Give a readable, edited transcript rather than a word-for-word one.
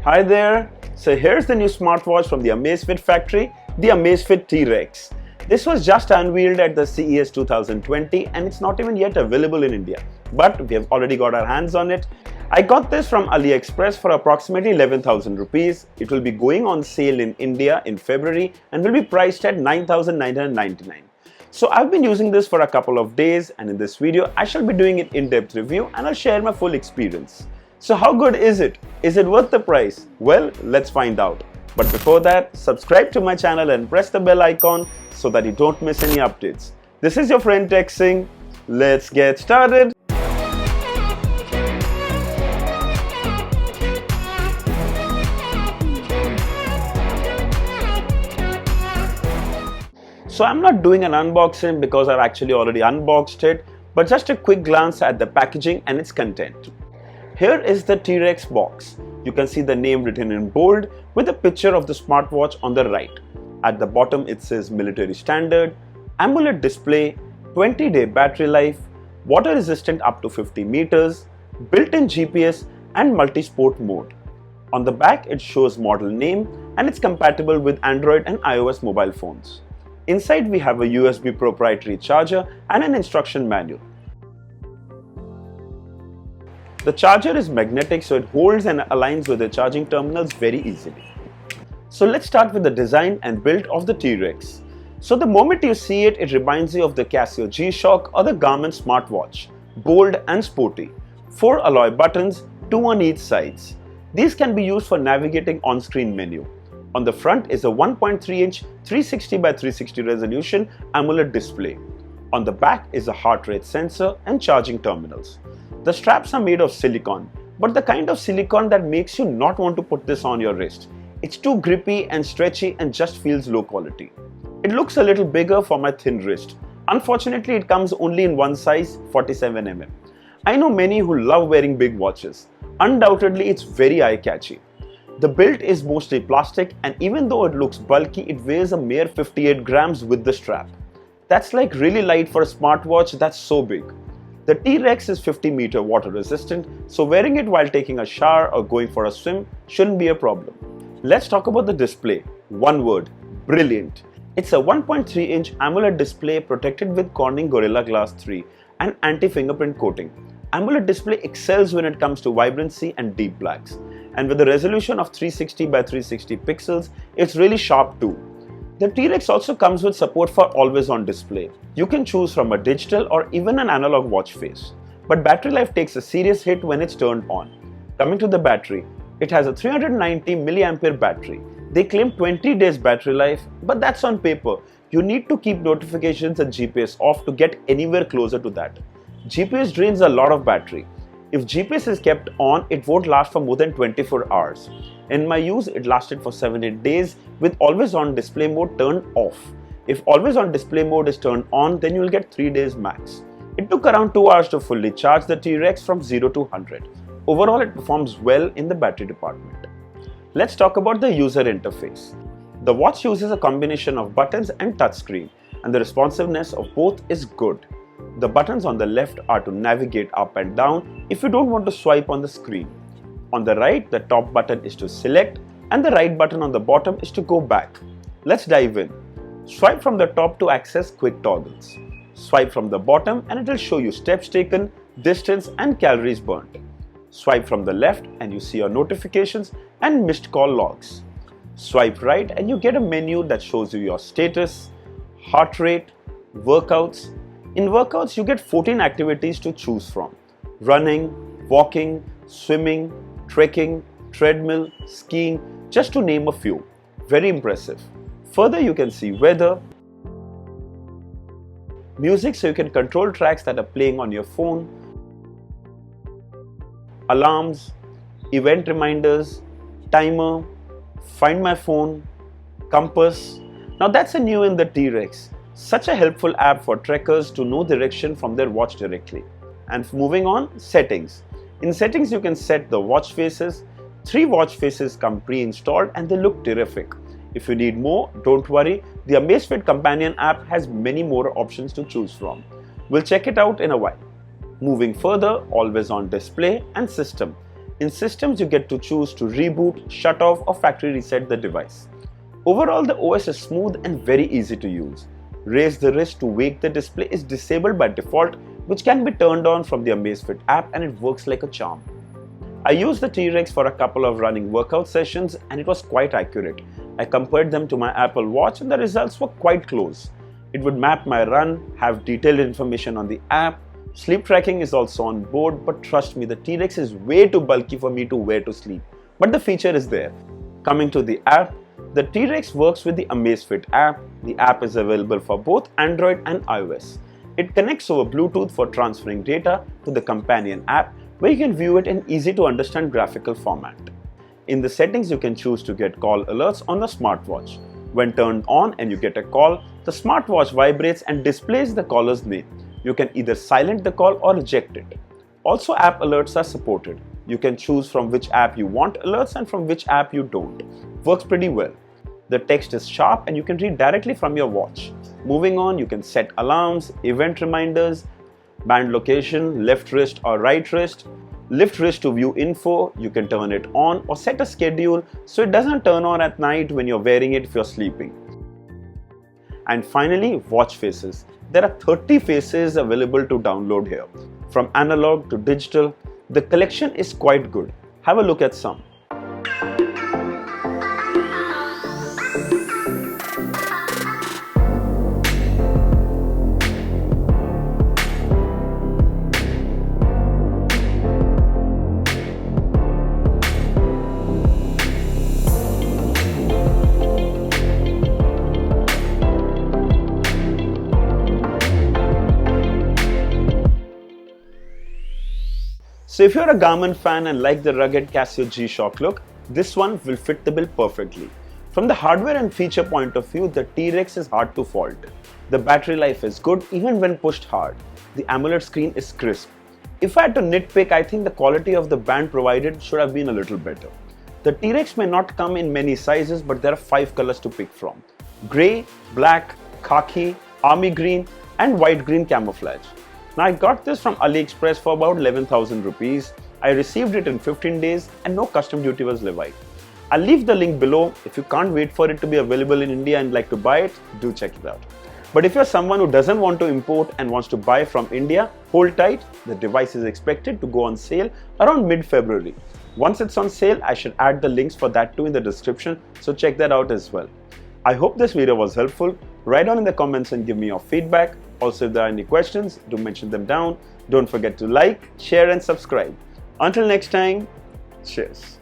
Hi there! So here's the new smartwatch from the Amazfit factory, the Amazfit T-Rex. This was just unveiled at the CES 2020 and it's not even yet available in India. But we have already got our hands on it. I got this from AliExpress for approximately 11,000 rupees. It will be going on sale in India in February and will be priced at 9,999. So I've been using this for a couple of days and in this video I shall be doing an in-depth review and I'll share my full experience. So how good is it? Is it worth the price? Well, let's find out. But before that, subscribe to my channel and press the bell icon so that you don't miss any updates. This is your friend Singh. Let's get started. So I'm not doing an unboxing because I've actually already unboxed it, but just a quick glance at the packaging and its content. Here is the T-Rex box. You can see the name written in bold with a picture of the smartwatch on the right. At the bottom it says military standard, AMOLED display, 20-day battery life, water resistant up to 50 meters, built-in GPS and multi-sport mode. On the back it shows model name and it's compatible with Android and iOS mobile phones. Inside we have a USB proprietary charger and an instruction manual. The charger is magnetic, so it holds and aligns with the charging terminals very easily. So let's start with the design and build of the T-Rex. So the moment you see it, it reminds you of the Casio G-Shock or the Garmin smartwatch. Bold and sporty. 4 alloy buttons, 2 on each sides. These can be used for navigating on-screen menu. On the front is a 1.3-inch 360 by 360 resolution AMOLED display. On the back is a heart rate sensor and charging terminals. The straps are made of silicone, but the kind of silicone that makes you not want to put this on your wrist. It's too grippy and stretchy and just feels low quality. It looks a little bigger for my thin wrist. Unfortunately, it comes only in one size, 47mm. I know many who love wearing big watches. Undoubtedly, it's very eye-catchy. The build is mostly plastic and even though it looks bulky, it weighs a mere 58 grams with the strap. That's like really light for a smartwatch that's so big. The T-Rex is 50-meter water resistant, so wearing it while taking a shower or going for a swim shouldn't be a problem. Let's talk about the display. One word, brilliant. It's a 1.3-inch AMOLED display protected with Corning Gorilla Glass 3 and anti-fingerprint coating. AMOLED display excels when it comes to vibrancy and deep blacks. And with a resolution of 360 by 360 pixels, it's really sharp too. The T-Rex also comes with support for always-on display. You can choose from a digital or even an analog watch face. But battery life takes a serious hit when it's turned on. Coming to the battery, it has a 390 mAh battery. They claim 20 days battery life, but that's on paper. You need to keep notifications and GPS off to get anywhere closer to that. GPS drains a lot of battery. If GPS is kept on, it won't last for more than 24 hours. In my use, it lasted for 7-8 days with always-on display mode turned off. If always-on display mode is turned on, then you'll get 3 days max. It took around 2 hours to fully charge the T-Rex from 0 to 100. Overall, it performs well in the battery department. Let's talk about the user interface. The watch uses a combination of buttons and touchscreen, and the responsiveness of both is good. The buttons on the left are to navigate up and down if you don't want to swipe on the screen. On the right, the top button is to select and the right button on the bottom is to go back. Let's dive in. Swipe from the top to access quick toggles. Swipe from the bottom and it will show you steps taken, distance and calories burnt. Swipe from the left and you see your notifications and missed call logs. Swipe right and you get a menu that shows you your status, heart rate, workouts. In workouts, you get 14 activities to choose from. Running, walking, swimming, trekking, treadmill, skiing, just to name a few. Very impressive. Further, you can see weather, music so you can control tracks that are playing on your phone, alarms, event reminders, timer, find my phone, compass. Now that's a new in the T-Rex. Such a helpful app for trekkers to know direction from their watch directly. And moving on, settings. In settings, you can set the watch faces. 3 watch faces come pre-installed and they look terrific. If you need more, don't worry. The Amazfit companion app has many more options to choose from. We'll check it out in a while. Moving further, always on display and system. In systems, you get to choose to reboot, shut off or factory reset the device. Overall, the OS is smooth and very easy to use. Raise the wrist to wake the display is disabled by default, which can be turned on from the Amazfit app, and it works like a charm. I used the T-Rex for a couple of running workout sessions and it was quite accurate. I compared them to my Apple Watch and the results were quite close. It would map my run, have detailed information on the app. Sleep tracking is also on board, but trust me, the T-Rex is way too bulky for me to wear to sleep. But the feature is there. Coming to the app, the T-Rex works with the Amazfit app. The app is available for both Android and iOS. It connects over Bluetooth for transferring data to the companion app, where you can view it in easy to understand graphical format. In the settings, you can choose to get call alerts on the smartwatch. When turned on and you get a call, the smartwatch vibrates and displays the caller's name. You can either silent the call or reject it. Also, app alerts are supported. You can choose from which app you want alerts and from which app you don't. Works pretty well. The text is sharp and you can read directly from your watch. Moving on, you can set alarms, event reminders, band location, left wrist or right wrist, lift wrist to view info. You can turn it on or set a schedule so it doesn't turn on at night when you're wearing it if you're sleeping. And finally, watch faces. There are 30 faces available to download here. From analog to digital, the collection is quite good. Have a look at some. So if you're a Garmin fan and like the rugged Casio G-Shock look, this one will fit the bill perfectly. From the hardware and feature point of view, the T-Rex is hard to fault. The battery life is good even when pushed hard. The AMOLED screen is crisp. If I had to nitpick, I think the quality of the band provided should have been a little better. The T-Rex may not come in many sizes, but there are 5 colors to pick from: grey, black, khaki, army green and white green camouflage. Now I got this from AliExpress for about 11,000 rupees. I received it in 15 days and no custom duty was levied. I'll leave the link below. If you can't wait for it to be available in India and like to buy it, do check it out. But if you're someone who doesn't want to import and wants to buy from India, hold tight. The device is expected to go on sale around mid-February. Once it's on sale, I should add the links for that too in the description, so check that out as well. I hope this video was helpful. Write down in the comments and give me your feedback. Also, if there are any questions, do mention them down. Don't forget to like, share and subscribe. Until next time, cheers.